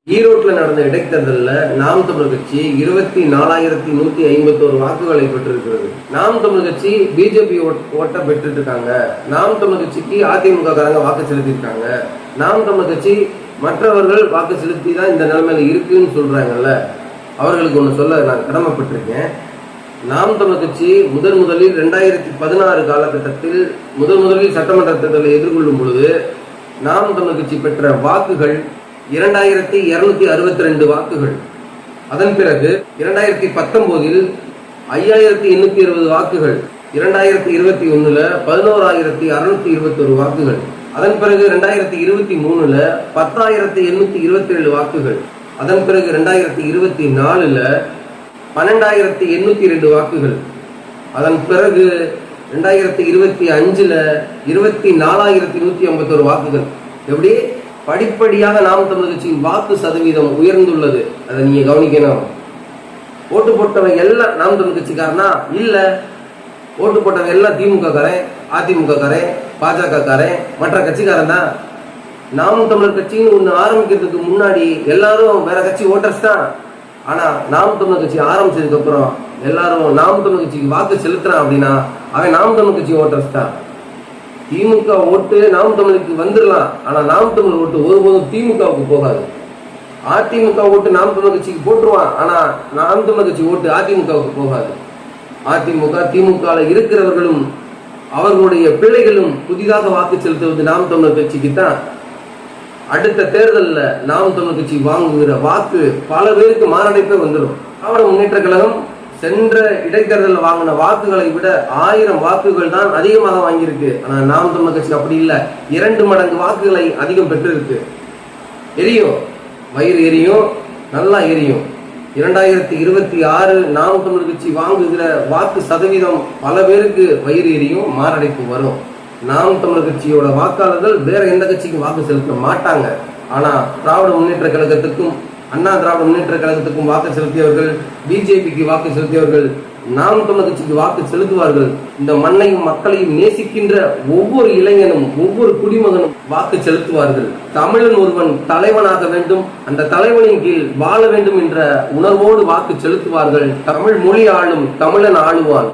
ஈரோட்டில் நடந்த இடைத்தேர்தலில் நாம் தமிழர் கட்சி 24,151 வாக்குகளை பெற்றிருக்கிறது. நாம் தமிழர் கட்சி பிஜேபி ஓட்ட பெற்றுட்டு இருக்காங்க. நாம் தமிழர் கட்சிக்கு அதிமுக காரங்க வாக்கு செலுத்திருக்காங்க. நாம் தமிழர் கட்சி மற்றவர்கள் வாக்கு செலுத்தி தான் இந்த நிலைமையில இருக்குன்னு சொல்றாங்கல்ல, அவர்களுக்கு ஒன்று சொல்ல நான் கடமைப்பட்டிருக்கேன். நாம் தமிழர் கட்சி முதலில் 2016 காலகட்டத்தில் முதலில் சட்டமன்ற தேர்தலை எதிர்கொள்ளும் பொழுது நாம் தமிழர் கட்சி பெற்ற வாக்குகள் 2262 வாக்குகள். அதன் பிறகு 2019 5820 வாக்குகள், 2021 11,621 வாக்குகள், அதன் பிறகு 2023 10,827 வாக்குகள், அதன் பிறகு 2024 12,802 வாக்குகள், அதன் பிறகு 2025 24,151 வாக்குகள். எப்படி படிப்படியாக நாம் தமிழர் கட்சியின் வாக்கு சதவீதம் உயர்ந்துள்ளது. அதை நீங்க கவனிக்கணும். ஓட்டு போட்டவங்க எல்லாம் நாம் தமிழர் கட்சிக்காரனா இல்ல, ஓட்டு போட்டவங்க எல்லாம் திமுக காரன், அதிமுக காரன், பாஜக காரன், மற்ற கட்சிக்காரன் தான். நாம் தமிழர் கட்சின்னு ஒண்ணு ஆரம்பிக்கிறதுக்கு முன்னாடி எல்லாரும் வேற கட்சி ஓட்டர்ஸ் தான். ஆனா நாம் தமிழர் கட்சி ஆரம்பிச்சதுக்கு அப்புறம் எல்லாரும் நாம் தமிழர் கட்சிக்கு வாக்கு செலுத்துறான் அப்படின்னா அவன் நாம் தமிழர் கட்சி ஓட்டர்ஸ் தான். திமுக ஓட்டு நாம் தமிழுக்கு வந்துடலாம், ஆனா நாம் தமிழ் ஓட்டு ஒருபோதும் திமுகவுக்கு போகாது. அதிமுக ஓட்டு நாம் தமிழர் கட்சிக்கு போட்டுருவான், ஆனா நாம் தமிழர் கட்சி ஓட்டு அதிமுகவுக்கு போகாது. அதிமுக திமுக இருக்கிறவர்களும் அவர்களுடைய பிள்ளைகளும் புதிதாக வாக்கு செலுத்துவது நாம் தமிழர் கட்சிக்கு தான். அடுத்த தேர்தலில் நாம் தமிழர் கட்சி வாங்குகிற வாக்கு பல பேருக்கு மாரடைப்பே வந்துடும். திராவிட முன்னேற்ற கழகம் சென்ற இடைத்தேர்தலில் வாங்கின வாக்குகளை விட 1000 வாக்குகள் தான் அதிகமாக வாங்கியிருக்கு. ஆனா நாம் தமிழர் கட்சி அப்படி இல்லை, 2 மடங்கு வாக்குகளை அதிகம் பெற்றிருக்கு. எரியும், வயிறு எரியும், நல்லா எரியும். 2026 நாம் தமிழர் கட்சி வாங்குகிற வாக்கு சதவீதம் பல பேருக்கு வயிறு எரியும், மாரடைப்பு வரும். நாம் தமிழர் கட்சியோட வாக்காளர்கள் வேற எந்த கட்சிக்கும் வாக்கு செலுத்த மாட்டாங்க. ஆனா திராவிட முன்னேற்ற கழகத்துக்கும் அண்ணா திராவிட முன்னேற்ற கழகத்துக்கும் வாக்கு செலுத்தியவர்கள், பிஜேபிக்கு வாக்கு செலுத்தியவர்கள் நாம் தமிழர் கட்சிக்கு வாக்கு செலுத்துவார்கள். இந்த மண்ணையும் மக்களையும் நேசிக்கின்ற ஒவ்வொரு இளைஞனும் ஒவ்வொரு குடிமகனும் வாக்கு செலுத்துவார்கள். தமிழன் ஒருவன் தலைவனாக வேண்டும், அந்த தலைவனின் கீழ் வாழ வேண்டும் என்ற உணர்வோடு வாக்கு செலுத்துவார்கள். தமிழ் மொழி ஆளும் தமிழன் ஆளுவான்.